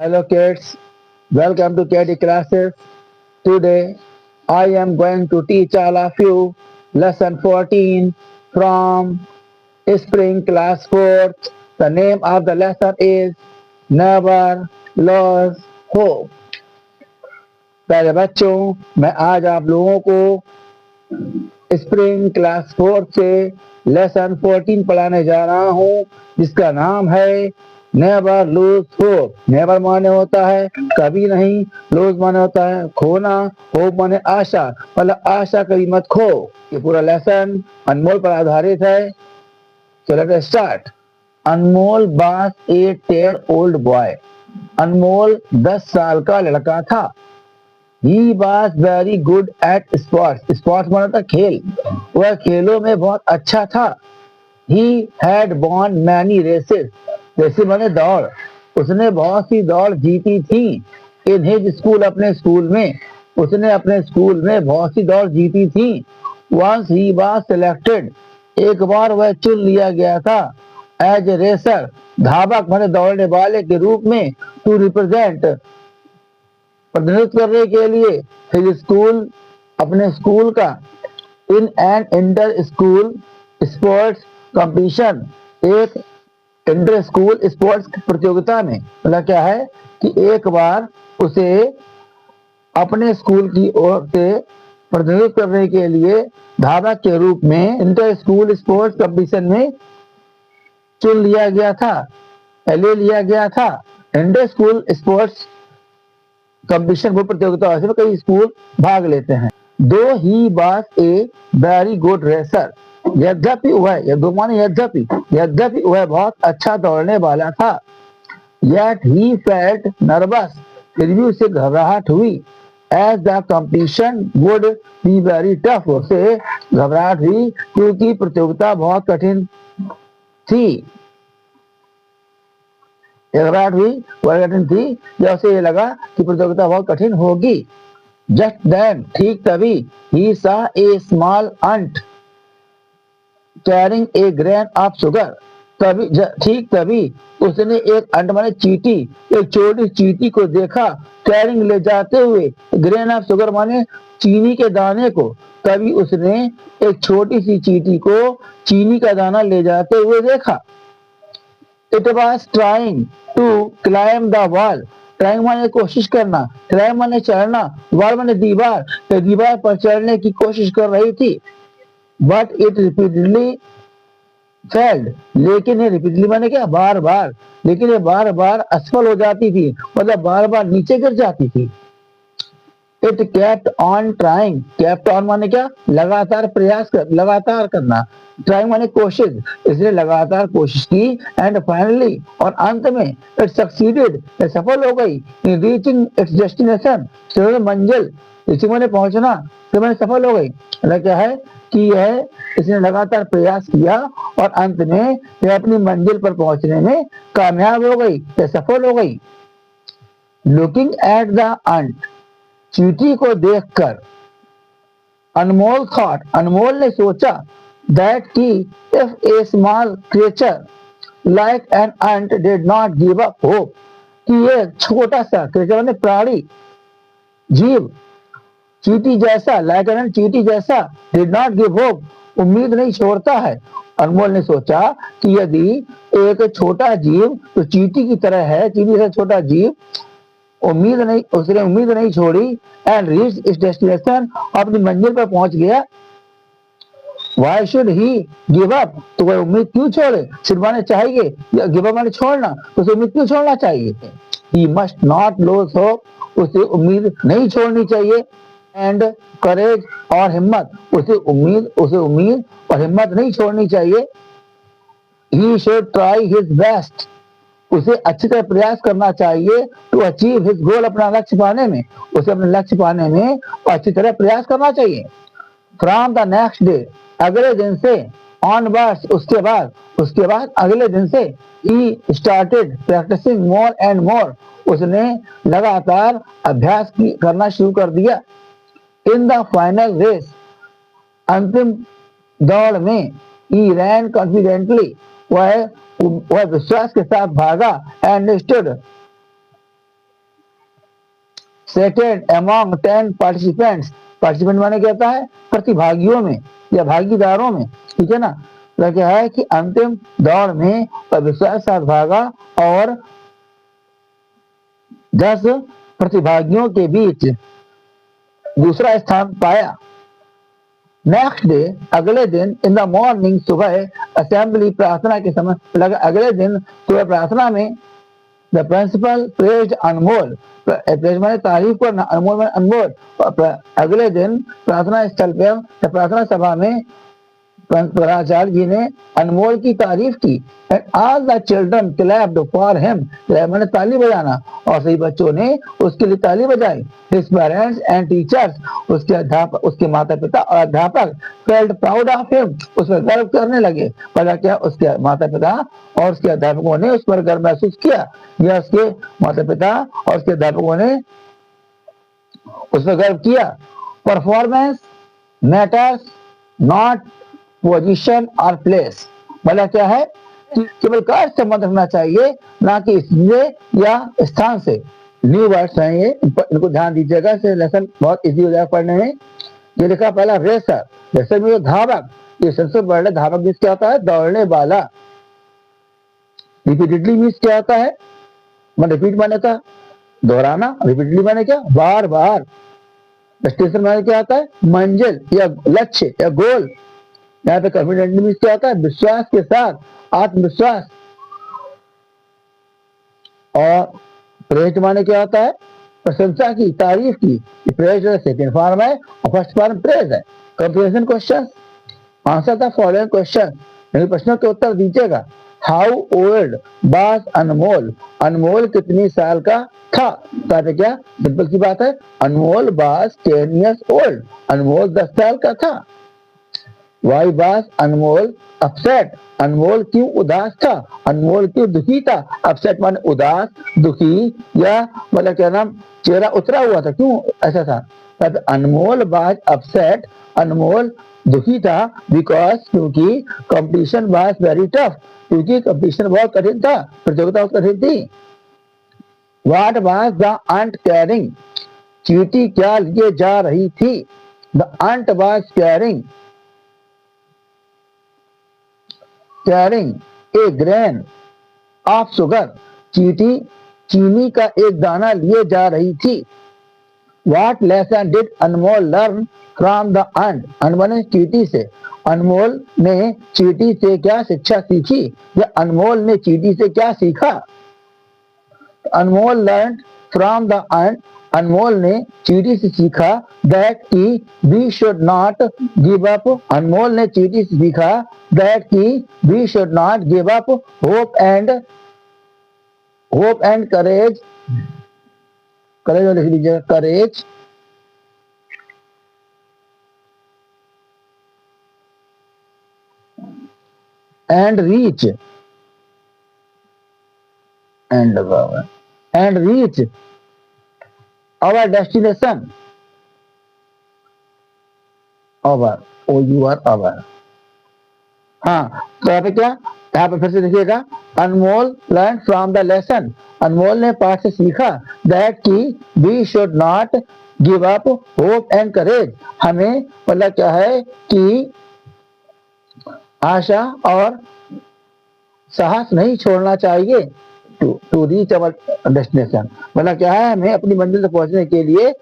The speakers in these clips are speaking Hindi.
Hello kids, welcome to KD classes. Today I am going to teach all of you lesson 14 from Spring class 4th. The name of the lesson is Never Lose Hope. प्यारे बच्चों, मैं आज आप लोगों को स्प्रिंग क्लास 4 से लेसन 14 पढ़ाने जा रहा हूँ, जिसका नाम है नेवर लूज होप। नेवर माने होता है कभी नहीं, लूज माने होता है खोना, होप माने आशा, मतलब आशा कभी मत खो। ये पूरा लेसन अनमोल पर आधारित है। So let us start. Anmol was a 10-year-old boy. अनमोल 10 साल का लड़का था। He was very good at sports. Sports माना था खेल। वह खेलों में बहुत अच्छा था। He had won many races. Races माने दौड़। उसने बहुत सी दौड़ जीती थी। In his school, अपने स्कूल में उसने अपने स्कूल में बहुत सी दौड़ जीती थी। Once he was selected. एक बार वह चुन लिया गया था एज ए रेसर, धावक माने दौड़ने वाले के रूप में, टू रिप्रेजेंट प्रतिनिधित्व करने के लिए, हिज स्कूल अपने स्कूल का, in an inter school sports competition, एक इंटर स्कूल स्पोर्ट्स प्रतियोगिता में। मतलब क्या है कि एक बार उसे अपने स्कूल की ओर से प्रतिनिधित्व करने के लिए धावक के रूप में इंटर स्कूल स्पोर्ट्स कंपटीशन में चुन लिया गया था, ले लिया गया था। इंटर स्कूल स्पोर्ट्स कंपटीशन वो प्रतियोगिता में कई स्कूल भाग लेते हैं। दो he was a very good racer, यद्यपि वह बहुत अच्छा दौड़ने वाला था। Yet he felt nervous, फिर भी उसे घबराहट हुई। As the competition would be very tough, उसे घबराहट हुई क्योंकि प्रतियोगिता बहुत कठिन थी। घबराहट हुई, वह कठिन थी, जब उसे ये लगा कि प्रतियोगिता बहुत कठिन होगी। Just then, ठीक तभी, he saw a small ant carrying a grain of sugar. ठीक तभी उसने एक अंट माने चींटी, एक छोटी चींटी को देखा, कैरिंग ले जाते हुए, ग्रेन ऑफ शुगर माने चीनी के दाने को। तभी उसने एक छोटी सी चींटी को चीनी का दाना ले जाते हुए देखा। It was trying to climb the wall. Trying माने कोशिश करना, क्लाइम माने चढ़ना, वॉल माने दीवार, तो दीवार पर चढ़ने की कोशिश कर रही थी। बट इट रिपीटेडली फेल्ड, लेकिन ये रिपीटली माने क्या, बार बार, लेकिन ये बार बार असफल हो जाती थी, मतलब बार बार नीचे गिर जाती थी। It kept on trying, kept on माने क्या, लगातार प्रयास कर, लगातार करना, ट्राइंग माने कोशिश, इसने लगातार कोशिश की। एंड फाइनली, और अंत में, इट सक्सीडेड, सफल हो गई, इन रीचिंग इट्स डेस्टिनेशन, मंजिल, रीचिंग माने पहुंचना, तो मैंने सफल हो गई। मतलब क्या है कि यह इसने लगातार प्रयास किया और अंत में यह अपनी मंजिल पर पहुंचने में कामयाब हो गई, यह सफल हो गई। लुकिंग एट द अंट, चींटी को देखकर, अनमोल थॉट, अनमोल ने सोचा, दैट कि if a small creature like an ant did not give up hope, कि ये छोटा सा क्रिएचर ने प्राणी, जीव, चींटी जैसा, लाइक एन चींटी जैसा, डिड नॉट गिव होप, उम्मीद नहीं छोड़ता है। अनमोल ने सोचा कि यदि एक छोटा जीव तो चींटी की तरह है, चींटी से छोटा जीव, उसने उम्मीद नहीं छोड़ी, एंड रीच इस डेस्टिनेशन, अपनी मंजिल पर पहुंच गया। Why should he give up, तो वह उम्मीद क्यों छोड़े, शुड माने चाहिए, गिव अप माने छोड़ना, तो उसे उम्मीद क्यों छोड़ना चाहिए। He must not lose hope, उसे उम्मीद नहीं छोड़नी चाहिए। एंड करेज, और हिम्मत, उसे उम्मीद और हिम्मत नहीं छोड़नी चाहिए। He should try his best, उसे अच्छी तरह प्रयास करना चाहिए, टू अचीव हिज गोल, अपना लक्ष्य पाने में, उसे अपने लक्ष्य पाने में अच्छी तरह प्रयास करना चाहिए। फ्रॉम द नेक्स्ट डे, अगले दिन से, ऑनवर्ड्स, उसके बाद अगले दिन से, he started practicing more and more, उसने लगातार अभ्यास करना शुरू कर दिया। इन द फाइनल रेस, अंतिम दौड़ में, ही रैन कॉन्फिडेंटली, वह विश्वास के साथ भागा, and stood, settled among 10 participants. Participant माने क्या होता है? प्रतिभागियों में या भागीदारों में, ठीक है ना। तो क्या है कि अंतिम दौड़ में विश्वास साथ भागा और 10 प्रतिभागियों के बीच दूसरा स्थान पाया। नेक्स्ट डे, अगले दिन, इन द मॉर्निंग, सुबह, असेंबली, प्रार्थना के समय, लगा अगले दिन सुबह प्रार्थना में, the principal praised Anmol. Praise माने तारीफ करना, अनमोल माने अनमोल। अगले दिन प्रार्थना स्थल पर, प्रार्थना सभा में प्रधानाचार्य जी ने अनमोल की तारीफ की। And all the children clapped for him. मैंने ताली बजाना, और सभी बच्चों ने उसके लिए ताली बजाई। हिज पेरेंट्स एंड टीचर्स, उसके अध्यापक, उसके माता पिता और अध्यापक, फेल्ट प्राउड ऑफ हिम, उस पर गर्व करने लगे। पता क्या? उसके माता पिता और उसके अध्यापकों ने उस पर गर्व महसूस किया, या उसके माता पिता और उसके अध्यापकों ने उस पर गर्व किया। परफॉर्मेंस मैटर्स नॉट पोजीशन और प्लेस। मतलब क्या है कि केवल कार्य से संबंध रखना चाहिए, ना कि इससे या स्थान से। न्यू वर्ड्स हैं ये, इनको ध्यान दीजिएगा, से लेसन बहुत इजी हो जाएगा पढ़ने में। ये लिखा पहला रेसर, रेसर में धावक, ये संस्कृत वर्ड है। धावक मीन्स क्या होता है? दौड़ने वाला। रिपीटेडली मीन्स क्या होता है? रिपीट माने था दोहराना, रिपीटेडली माने क्या? बार बार। स्टेशन माने क्या होता है? मंजिल या लक्ष्य या गोल। यहाँ पे कॉन्फिडेंटली मीन्स क्या होता है? विश्वास के साथ, आत्मविश्वास। और प्रेज माने क्या होता है? प्रशंसा की, तारीफ की। प्रेज सेकेंड फॉर्म है और फर्स्ट फॉर्म प्रेज है। Compression question, answer the following question, प्रश्नों के उत्तर दीजिएगा। हाउ ओल्ड वाज अनमोल? अनमोल कितनी साल का था? तो क्या सिंपल सी बात है, Anmol was 10 years old। Anmol 10 साल का था। Why was Anmol upset? Anmol क्यों उदास था? अनमोल क्यों दुखी था? अपसेट माने उदास, दुखी, या मतलब क्या नाम, चेहरा उतरा हुआ था, क्यों ऐसा था? तब अनमोल वाज अपसेट, अनमोल दुखी था, बिकॉज, क्योंकि कंपटीशन वाज वेरी टफ, क्योंकि कंपटीशन बहुत कठिन था, प्रतियोगिता बहुत कठिन थी। What was the aunt carrying? चींटी क्या लिए जा रही थी? The aunt was carrying a grain of sugar। चींटी चीनी का एक दाना लिए जा रही थी। What lesson did Anmol learn from the ant? Anmol ने चींटी से, अनमोल ने चींटी से क्या शिक्षा सीखी, या अनमोल ने चींटी से क्या सीखा? Anmol learn from the ant, Anmol ने चींटी से सीखा दैट की we should not give up. Anmol ने चींटी से सीखा दैट की we should not give up hope and courage. Courage लिख लीजिए, courage and reach our destination। our, our। हाँ, तो यहाँ पे क्या, यहाँ पे फिर से देखिएगा, Anmol learn from the lesson. Anmol ने पाठ से सीखा दैट की we should not give up hope and courage. हमें मतलब क्या है कि आशा और साहस नहीं छोड़ना चाहिए। टू रीच अवर डेस्टिनेशन, मतलब क्या है, हमें अपनी मंजिल तक पहुंचने के लिए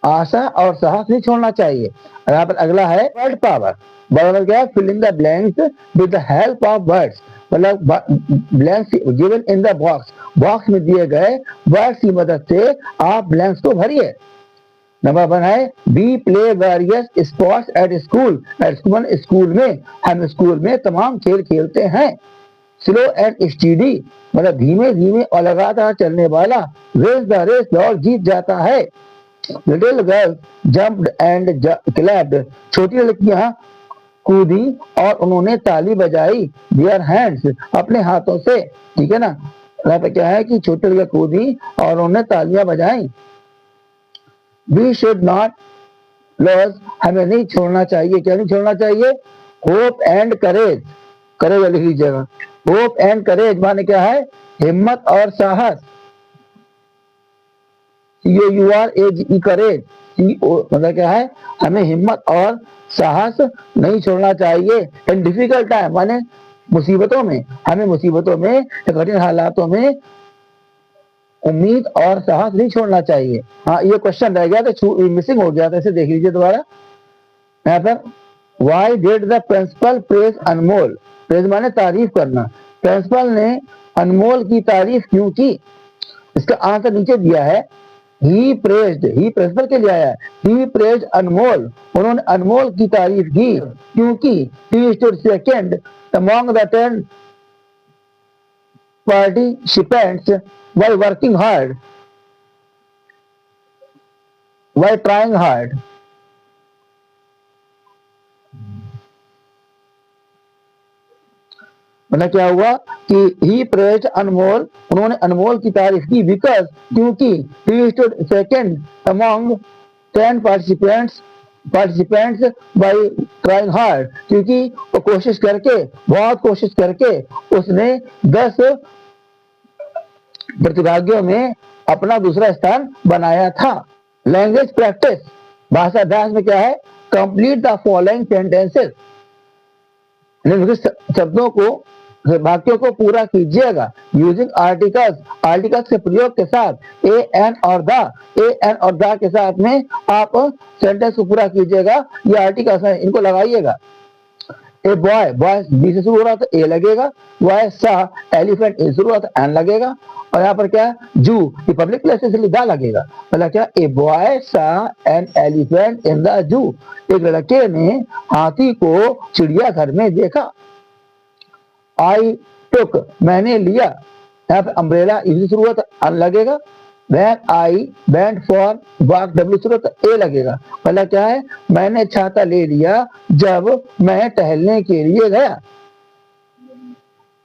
आशा और साहस नहीं छोड़ना चाहिए। यहाँ पर अगला है वर्ड पावर। वर्ड क्या है? Fill in the blanks with the help of words. मतलब blanks given in the box, box में दिए गए वर्ड्स की मदद से आप ब्लैंक्स को भरिए। नंबर 1 है we play various sports at school. School में, हम स्कूल में तमाम खेल खेलते हैं। स्लो एंड स्टीडी, मतलब धीमे धीमे और लगातार चलने वाला। रेस द रेस, दौड़ जीत जाता है। Little girl jumped and clapped, छोटी लड़कियां कूदी और उन्होंने ताली बजाई। देयर हैंड्स, अपने हाथों से, ठीक है ना। यहाँ पे क्या है कि छोटी लड़कियां कूदी और उन्होंने तालियां बजाई। वी शुड नॉट लॉस, हमें नहीं छोड़ना चाहिए। क्या नहीं छोड़ना चाहिए? होप एंड करेज, करेज लिख लीजिएगा। होप एंड करेज माने क्या है? हिम्मत और साहस, यू आर ए करेज, मतलब क्या है, हमें हिम्मत और साहस नहीं छोड़ना चाहिए। इन डिफिकल्ट टाइम माने मुसीबतों में, हमें मुसीबतों में, कठिन हालातों में उम्मीद और साहस नहीं छोड़ना चाहिए। हाँ, ये क्वेश्चन रह गया था, मिसिंग हो गया था, इसे देख लीजिए दोबारा। यहाँ पर why did the principal praise Anmol, praise माने तारीफ करना, प्रिंसिपल ने अनमोल की तारीफ क्यों की? इसका आंसर नीचे दिया है, ही प्रेज्ड, ही प्रिंसिपल के लिए आया है, ही प्रेज्ड अनमोल, उन्होंने अनमोल की तारीफ की क्योंकि he stood second among the 10 participants while working hard, while trying hard। मतलब क्या हुआ कि ही प्रेज्ड अनमोल, उन्होंने अनमोल की तारीफ की, बिकॉज क्योंकि he stood second among 10 participants by trying hard, क्योंकि वो कोशिश करके, बहुत कोशिश करके उसने 10 प्रतिभागियों में अपना दूसरा स्थान बनाया था। लैंग्वेज प्रैक्टिस, भाषा अभ्यास में क्या है, कंप्लीट द फॉलोइंग सेंटेंसेस, शब्दों को, वाक्यों को पूरा कीजिएगा यूजिंग आर्टिकल्स, आर्टिकल्स के प्रयोग के साथ, ए एन और द के साथ में आप सेंटेंस को पूरा कीजिएगा। ये आर्टिकल्स हैं, इनको लगाइएगा। ए बॉय, बॉय बी से शुरू हो रहा था, ए लगेगा। बॉय सा एलिफेंट, ए शुरू हो रहा था, एन लगेगा। और यहाँ पर क्या, जू, ये पब्लिक प्लेस इसलिए दा लगेगा। मतलब क्या, ए बॉय सा an elephant in the zoo, एक लड़के ने हाथी को चिड़ियाघर में देखा। आई टुक, मैंने लिया, यहाँ पे अम्ब्रेला इसी शुरू हुआ था, अन लगेगा। When I went for walk, W शुरू होता, ए लगेगा। मतलब क्या है, मैंने छाता ले लिया जब मैं टहलने के लिए गया।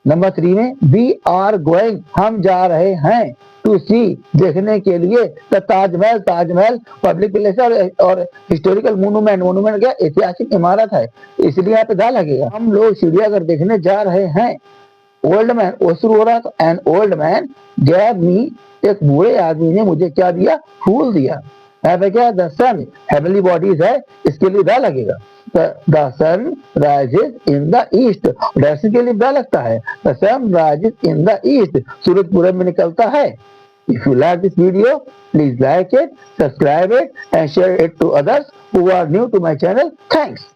नंबर 3 में वी आर गोइंग, हम जा रहे हैं, टू सी, देखने के लिए, तो ताजमहल, ताजमहल पब्लिक प्लेस और हिस्टोरिकल मोनूमेंट, मोनूमेंट क्या, ऐतिहासिक इमारत है, इसलिए यहाँ पे दा लगेगा। हम लोग चिड़ियाघर देखने जा रहे हैं। ओल्ड मैन, वो शुरू हो रहा था, एन ओल्ड मैन गैव मी, एक बूढ़े आदमी ने मुझे क्या दिया, फूल दिया। यहाँ पे क्या, द सन, हेवनली बॉडीज है, इसके लिए दा लगेगा। The sun rises in the east, direction के लिए दा लगता है, the sun rises in the east, सूरज पूरब में निकलता है। If you like this video, please like it, subscribe it and share it to others who are new to my channel. Thanks.